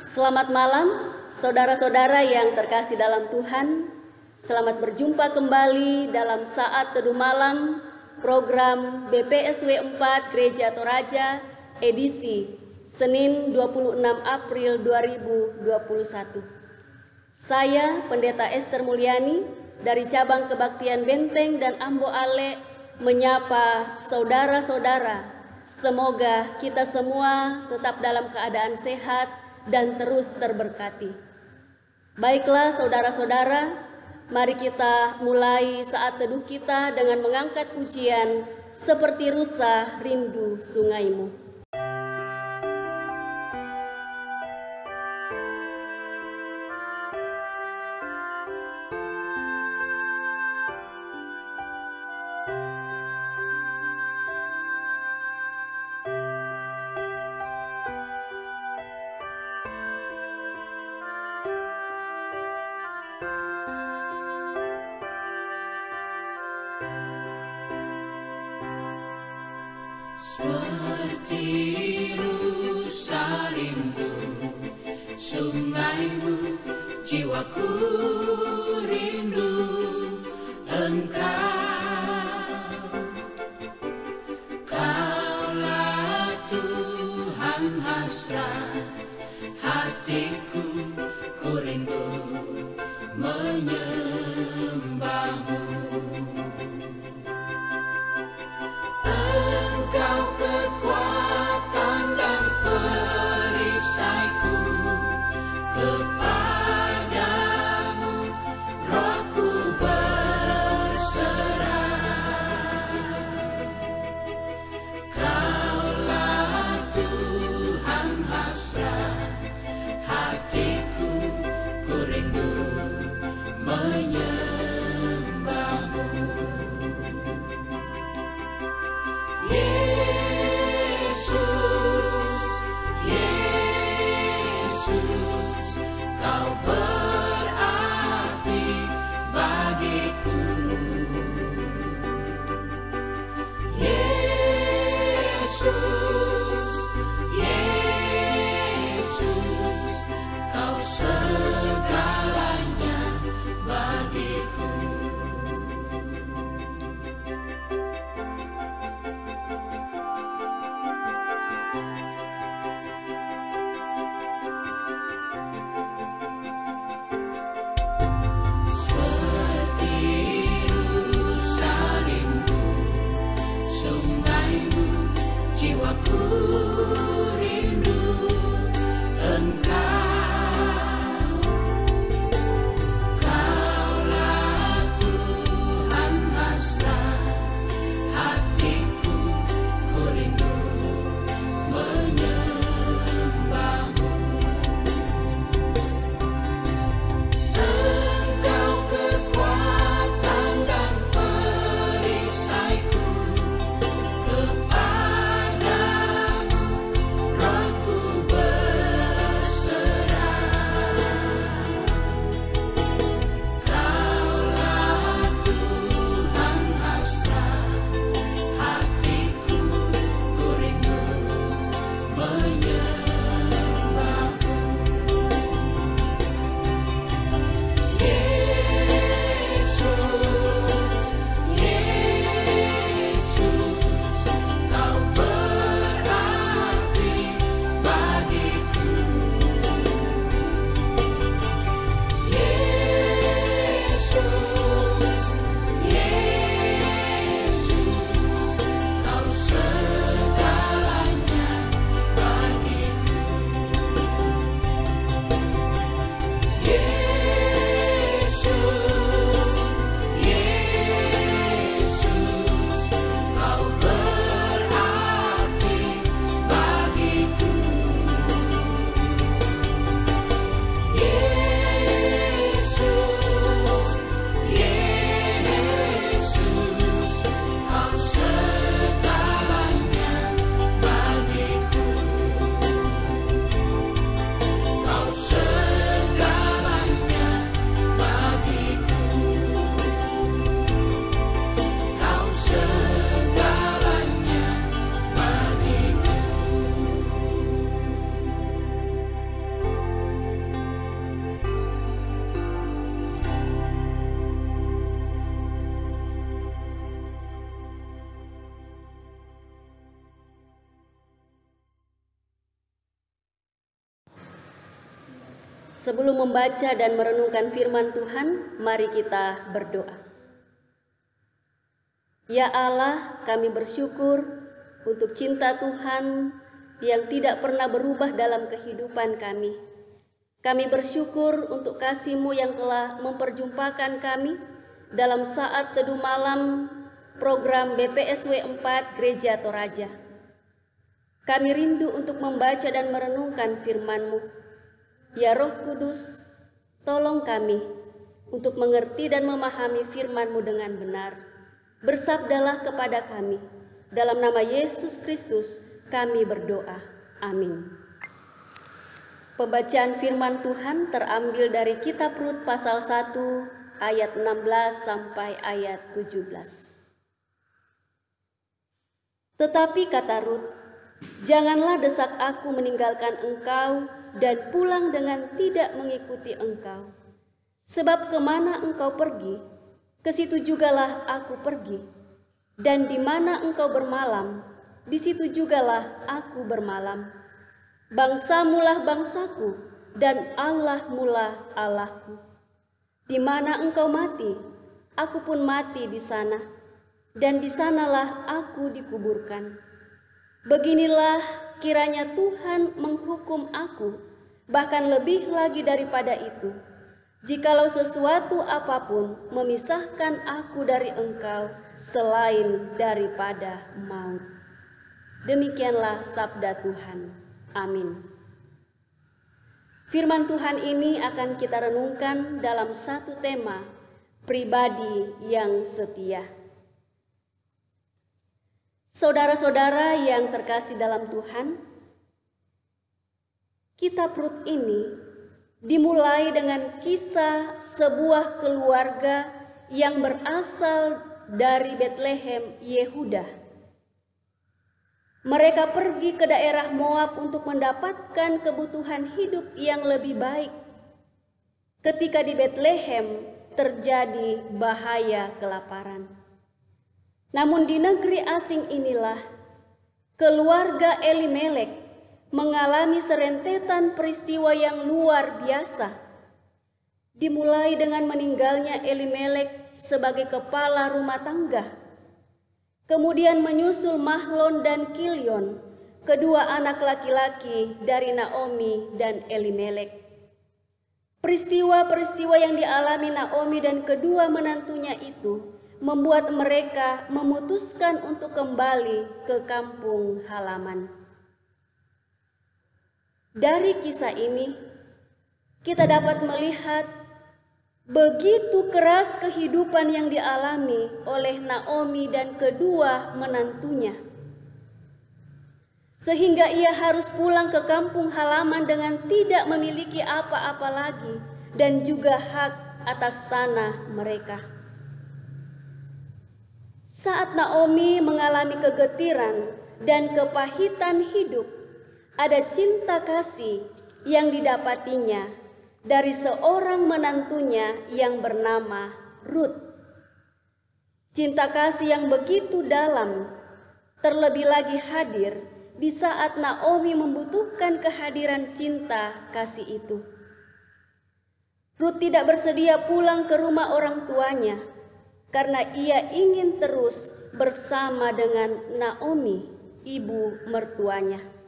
Selamat malam, saudara-saudara yang terkasih dalam Tuhan. Selamat berjumpa kembali dalam saat teduh malam program BPSW 4 Gereja Toraja edisi Senin 26 April 2021. Saya Pendeta Esther Mulyani dari Cabang Kebaktian Benteng dan Ambo Ale menyapa saudara-saudara. Semoga kita semua tetap dalam keadaan sehat dan terus terberkati. Baiklah saudara-saudara, mari kita mulai saat teduh kita dengan mengangkat pujian seperti rusa rindu sungaimu. Seperti rusa rindu sungaimu, jiwaku rindu Engkau. Kaulah Tuhan hasrat hatiku, ku rindu menyembahmu. Engkau kekuatan dan perisaiku, kepadamu rohku berserah. Kaulah Tuhan hasrat hatiku, ku rindu menyembahmu. Yesus, Yesus, Kau berarti bagiku. Yesus, Yesus, Kau segalanya bagiku. Jiwaku rindu Engkau. Kaulah Tuhan hasrat hatiku, ku rindu menyembahmu. Sebelum membaca dan merenungkan firman Tuhan, mari kita berdoa. Ya Allah, kami bersyukur untuk cinta Tuhan yang tidak pernah berubah dalam kehidupan kami. Kami bersyukur untuk kasih-Mu yang telah memperjumpakan kami dalam saat teduh malam program BPSW 4 Gereja Toraja. Kami rindu untuk membaca dan merenungkan firman-Mu. Ya Roh Kudus, tolong kami untuk mengerti dan memahami firman-Mu dengan benar. Bersabdalah kepada kami. Dalam nama Yesus Kristus kami berdoa. Amin. Pembacaan firman Tuhan terambil dari Kitab Rut pasal 1 ayat 16 sampai ayat 17. Tetapi kata Rut, janganlah desak aku meninggalkan engkau dan pulang dengan tidak mengikuti engkau. Sebab kemana engkau pergi, ke situ jugalah aku pergi. Dan di mana engkau bermalam, di situ jugalah aku bermalam. Bangsamulah bangsaku, dan Allahmulah Allahku. Di mana engkau mati, aku pun mati di sana, dan di sanalah aku dikuburkan. Beginilah kiranya Tuhan menghukum aku, bahkan lebih lagi daripada itu, jikalau sesuatu apapun memisahkan aku dari engkau selain daripada maut. Demikianlah sabda Tuhan. Amin. Firman Tuhan ini akan kita renungkan dalam satu tema, pribadi yang setia. Saudara-saudara yang terkasih dalam Tuhan, Kitab Rut ini dimulai dengan kisah sebuah keluarga yang berasal dari Betlehem, Yehuda. Mereka pergi ke daerah Moab untuk mendapatkan kebutuhan hidup yang lebih baik. Ketika di Betlehem terjadi bahaya kelaparan. Namun di negeri asing inilah keluarga Elimelek mengalami serentetan peristiwa yang luar biasa. Dimulai dengan meninggalnya Elimelek sebagai kepala rumah tangga. Kemudian menyusul Mahlon dan Kilion, kedua anak laki-laki dari Naomi dan Elimelek. Peristiwa-peristiwa yang dialami Naomi dan kedua menantunya itu membuat mereka memutuskan untuk kembali ke kampung halaman. Dari kisah ini, kita dapat melihat begitu keras kehidupan yang dialami oleh Naomi dan kedua menantunya. Sehingga ia harus pulang ke kampung halaman dengan tidak memiliki apa-apa lagi dan juga hak atas tanah mereka. Saat Naomi mengalami kegetiran dan kepahitan hidup, ada cinta kasih yang didapatinya dari seorang menantunya yang bernama Rut. Cinta kasih yang begitu dalam, terlebih lagi hadir di saat Naomi membutuhkan kehadiran cinta kasih itu. Rut tidak bersedia pulang ke rumah orang tuanya, karena ia ingin terus bersama dengan Naomi, ibu mertuanya.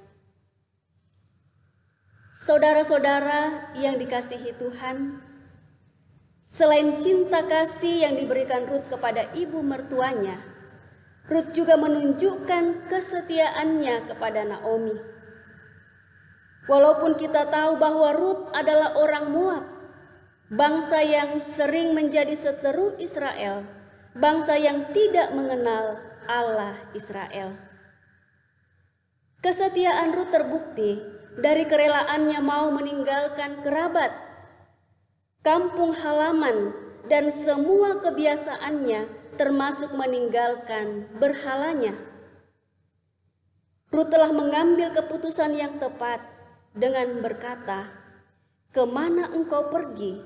Saudara-saudara yang dikasihi Tuhan, selain cinta kasih yang diberikan Rut kepada ibu mertuanya, Rut juga menunjukkan kesetiaannya kepada Naomi. Walaupun kita tahu bahwa Rut adalah orang Moab, bangsa yang sering menjadi seteru Israel, bangsa yang tidak mengenal Allah Israel. Kesetiaan Rut terbukti dari kerelaannya mau meninggalkan kerabat, kampung halaman, dan semua kebiasaannya, termasuk meninggalkan berhalanya. Rut telah mengambil keputusan yang tepat dengan berkata, "Kemana engkau pergi,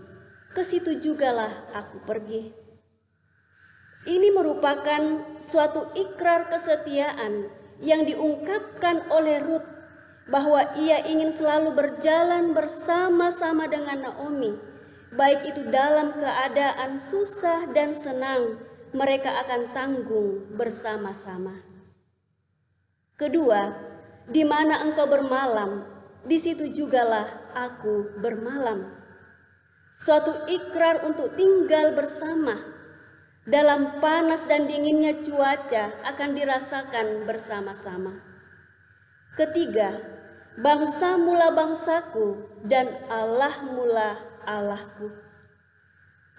ke situ jugalah aku pergi." Ini merupakan suatu ikrar kesetiaan yang diungkapkan oleh Rut bahwa ia ingin selalu berjalan bersama-sama dengan Naomi, baik itu dalam keadaan susah dan senang, mereka akan tanggung bersama-sama. Kedua, di mana engkau bermalam, di situ jugalah aku bermalam. Suatu ikrar untuk tinggal bersama. Dalam panas dan dinginnya cuaca akan dirasakan bersama-sama. Ketiga, bangsa mula bangsaku dan Allah mula Allahku.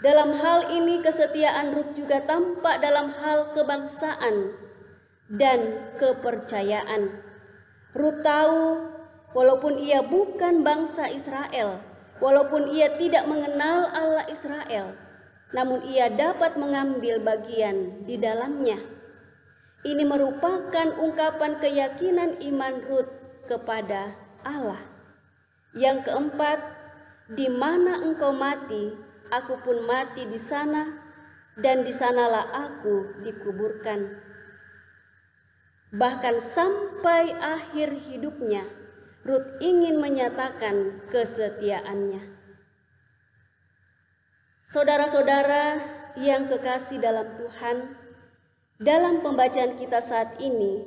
Dalam hal ini kesetiaan Rut juga tampak dalam hal kebangsaan dan kepercayaan. Rut tahu walaupun ia bukan bangsa Israel, walaupun ia tidak mengenal Allah Israel, namun ia dapat mengambil bagian di dalamnya. Ini merupakan ungkapan keyakinan iman Rut kepada Allah. Yang keempat, di mana engkau mati, aku pun mati di sana, dan di sanalah aku dikuburkan. Bahkan sampai akhir hidupnya, Rut ingin menyatakan kesetiaannya. Saudara-saudara yang kekasih dalam Tuhan, dalam pembacaan kita saat ini,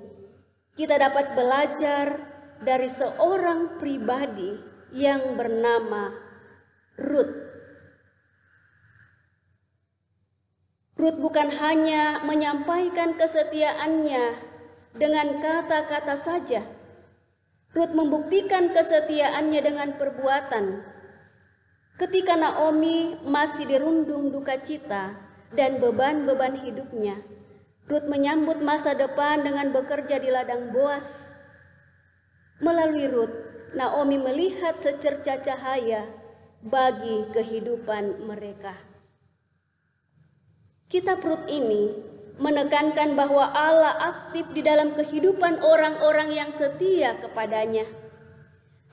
kita dapat belajar dari seorang pribadi yang bernama Rut. Rut bukan hanya menyampaikan kesetiaannya dengan kata-kata saja. Rut membuktikan kesetiaannya dengan perbuatan. Ketika Naomi masih dirundung duka cita dan beban-beban hidupnya, Rut menyambut masa depan dengan bekerja di ladang Boas. Melalui Rut, Naomi melihat secerca cahaya bagi kehidupan mereka. Kitab Rut ini menekankan bahwa Allah aktif di dalam kehidupan orang-orang yang setia kepadanya.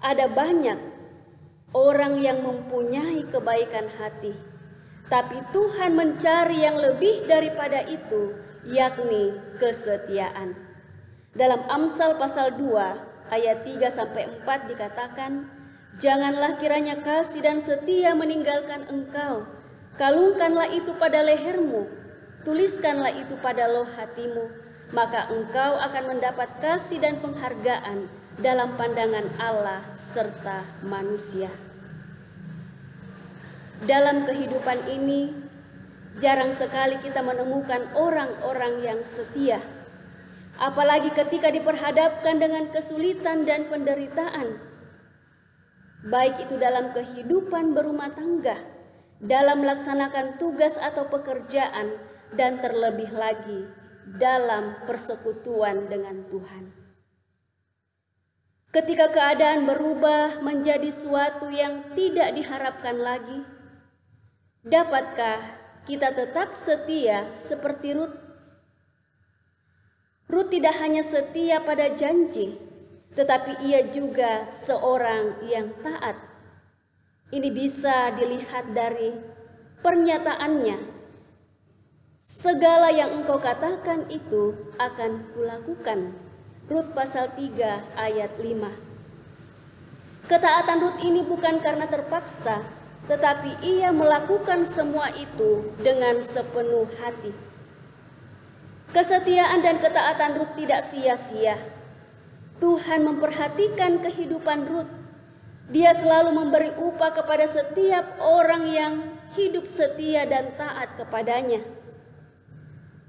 Ada banyak orang yang mempunyai kebaikan hati, tapi Tuhan mencari yang lebih daripada itu, yakni kesetiaan. Dalam Amsal pasal 2 ayat 3-4 dikatakan, janganlah kiranya kasih dan setia meninggalkan engkau, kalungkanlah itu pada lehermu, tuliskanlah itu pada loh hatimu, maka engkau akan mendapat kasih dan penghargaan dalam pandangan Allah serta manusia. Dalam kehidupan ini, jarang sekali kita menemukan orang-orang yang setia, apalagi ketika diperhadapkan dengan kesulitan dan penderitaan, baik itu dalam kehidupan berumah tangga, dalam melaksanakan tugas atau pekerjaan, dan terlebih lagi dalam persekutuan dengan Tuhan. Ketika keadaan berubah menjadi suatu yang tidak diharapkan lagi, dapatkah kita tetap setia seperti Rut? Rut tidak hanya setia pada janji, tetapi ia juga seorang yang taat. Ini bisa dilihat dari pernyataannya. Segala yang engkau katakan itu akan kulakukan. Rut pasal 3 ayat 5. Ketaatan Rut ini bukan karena terpaksa, tetapi ia melakukan semua itu dengan sepenuh hati. Kesetiaan dan ketaatan Rut tidak sia-sia. Tuhan memperhatikan kehidupan Rut. Dia selalu memberi upah kepada setiap orang yang hidup setia dan taat kepadanya.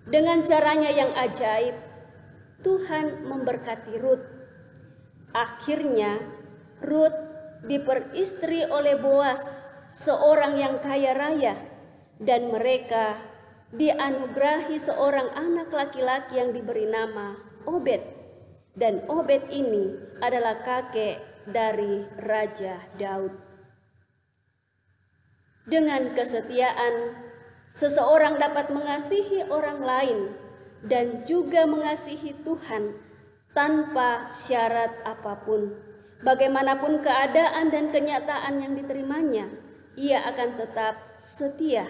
Dengan caranya yang ajaib, Tuhan memberkati Rut. Akhirnya, Rut diperistri oleh Boas, seorang yang kaya raya, dan mereka dianugerahi seorang anak laki-laki yang diberi nama Obed. Dan Obed ini adalah kakek dari Raja Daud. Dengan kesetiaan, seseorang dapat mengasihi orang lain dan juga mengasihi Tuhan tanpa syarat apapun. Bagaimanapun keadaan dan kenyataan yang diterimanya, ia akan tetap setia.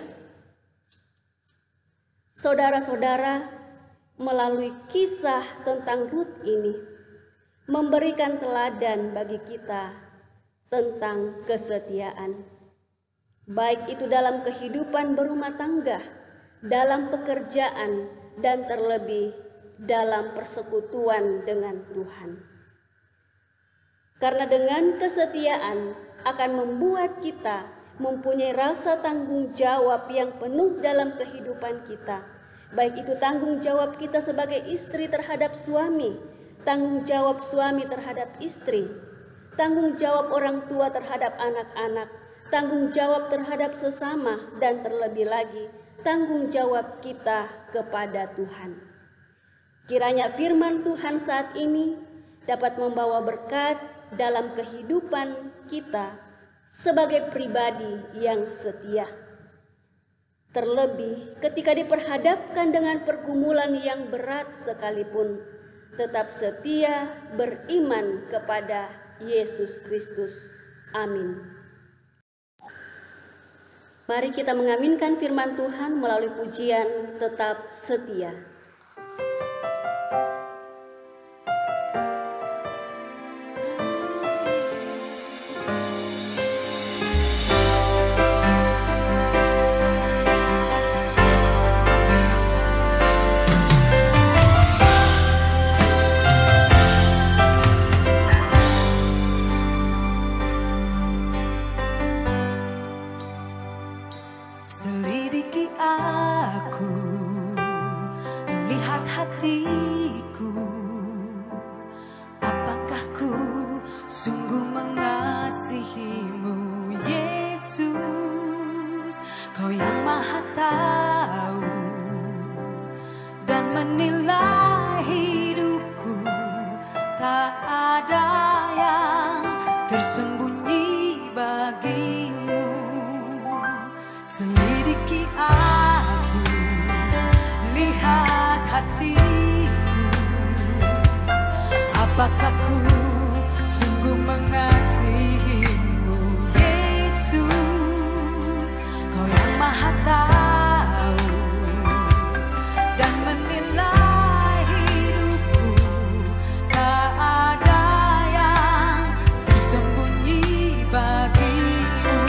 Saudara-saudara, melalui kisah tentang Rut ini, memberikan teladan bagi kita tentang kesetiaan, baik itu dalam kehidupan berumah tangga, dalam pekerjaan, dan terlebih dalam persekutuan dengan Tuhan. Karena dengan kesetiaan akan membuat kita mempunyai rasa tanggung jawab yang penuh dalam kehidupan kita, baik itu tanggung jawab kita sebagai istri terhadap suami, tanggung jawab suami terhadap istri, tanggung jawab orang tua terhadap anak-anak, tanggung jawab terhadap sesama, dan terlebih lagi tanggung jawab kita kepada Tuhan. Kiranya firman Tuhan saat ini dapat membawa berkat dalam kehidupan kita sebagai pribadi yang setia. Terlebih ketika diperhadapkan dengan pergumulan yang berat sekalipun, tetap setia beriman kepada Yesus Kristus. Amin. Mari kita mengaminkan firman Tuhan melalui pujian Tetap Setia. Selidiki aku, lihat hatiku, apakah ku sungguh mengasihimu, Yesus? Kau yang Maha Tahu dan menilai hidupku, tak ada yang tersembunyi bagimu. Selidiki aku, lihat hatiku, apakah ku sungguh mengasihimu, Yesus? Kau yang Maha Tahu dan menilai hidupku, tak ada yang tersembunyi bagimu.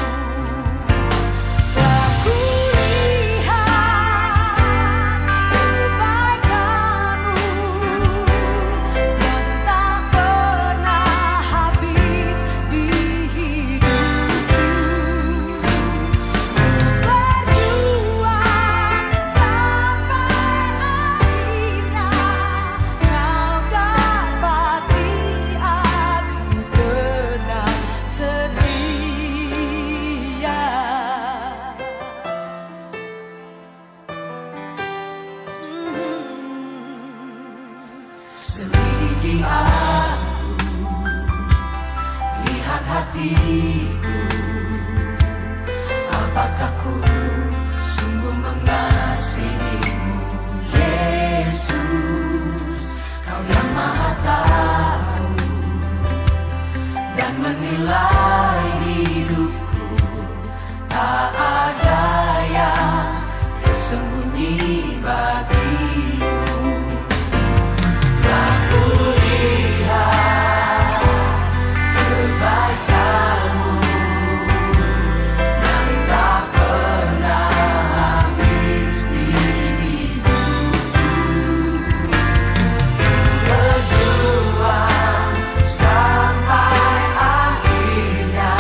Selidiki aku, lihat hatiku, apakah ku sungguh mengasihimu, Yesus? Kau yang Maha Tahu dan menilai hidupku, tak ada yang tersembunyi bagimu. Sampai akhirnya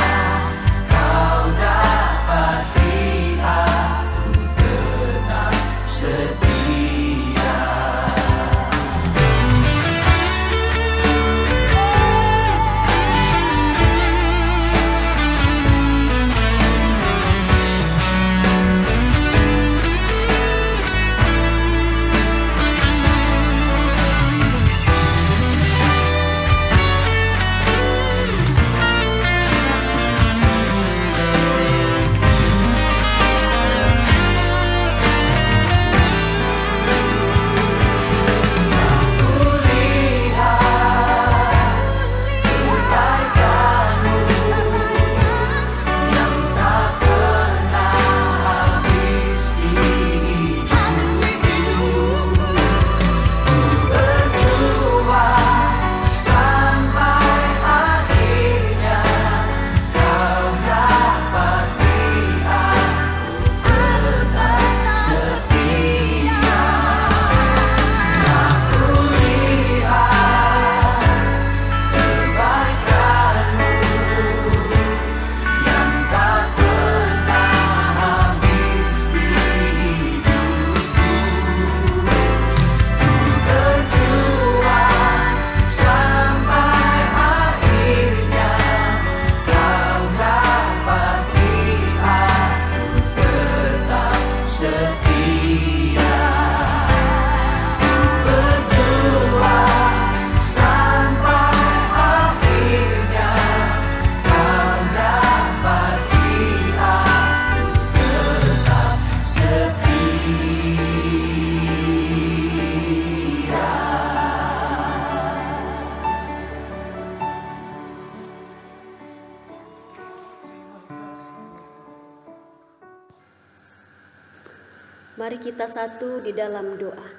Mari kita satu di dalam doa.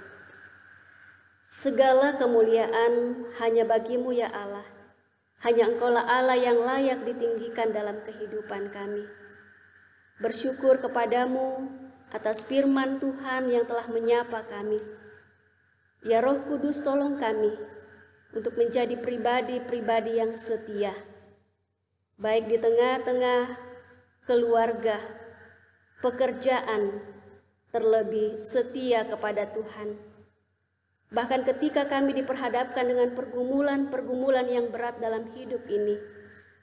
Segala kemuliaan hanya bagimu ya Allah. Hanya Engkaulah Allah yang layak ditinggikan dalam kehidupan kami. Bersyukur kepadamu atas firman Tuhan yang telah menyapa kami. Ya Roh Kudus, tolong kami untuk menjadi pribadi-pribadi yang setia, baik di tengah-tengah keluarga, pekerjaan, terlebih setia kepada Tuhan. Bahkan ketika kami diperhadapkan dengan pergumulan-pergumulan yang berat dalam hidup ini,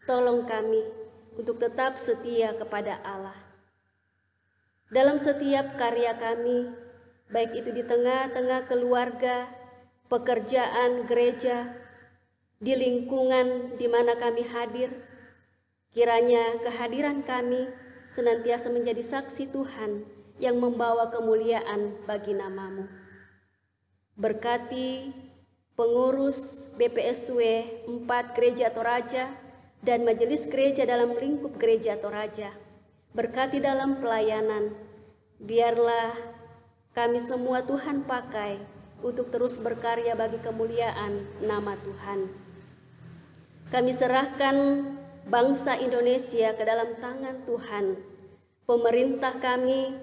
tolong kami untuk tetap setia kepada Allah. Dalam setiap karya kami, baik itu di tengah-tengah keluarga, pekerjaan, gereja, di lingkungan di mana kami hadir, kiranya kehadiran kami senantiasa menjadi saksi Tuhan yang membawa kemuliaan bagi nama-Mu. Berkati pengurus BPSW 4 Gereja Toraja dan majelis gereja dalam lingkup Gereja Toraja. Berkati dalam pelayanan, biarlah kami semua Tuhan pakai untuk terus berkarya bagi kemuliaan nama Tuhan. Kami serahkan bangsa Indonesia ke dalam tangan Tuhan. Pemerintah kami,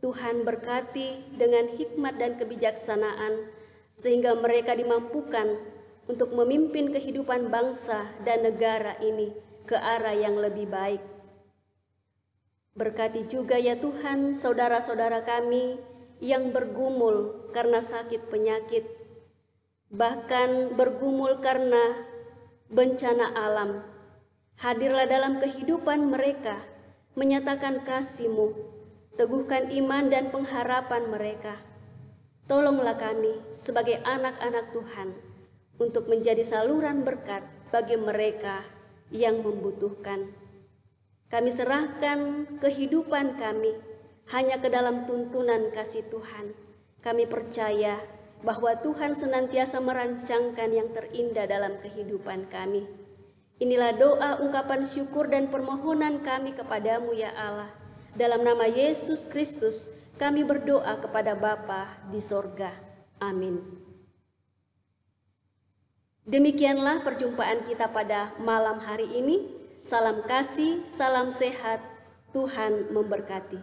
Tuhan berkati dengan hikmat dan kebijaksanaan, sehingga mereka dimampukan untuk memimpin kehidupan bangsa dan negara ini ke arah yang lebih baik. Berkati juga ya Tuhan saudara-saudara kami yang bergumul karena sakit penyakit, bahkan bergumul karena bencana alam. Hadirlah dalam kehidupan mereka, menyatakan kasih-Mu, teguhkan iman dan pengharapan mereka. Tolonglah kami sebagai anak-anak Tuhan untuk menjadi saluran berkat bagi mereka yang membutuhkan. Kami serahkan kehidupan kami hanya ke dalam tuntunan kasih Tuhan. Kami percaya bahwa Tuhan senantiasa merancangkan yang terindah dalam kehidupan kami. Inilah doa, ungkapan syukur dan permohonan kami kepadamu ya Allah. Dalam nama Yesus Kristus kami berdoa kepada Bapa di sorga. Amin. Demikianlah perjumpaan kita pada malam hari ini. Salam kasih, salam sehat, Tuhan memberkati.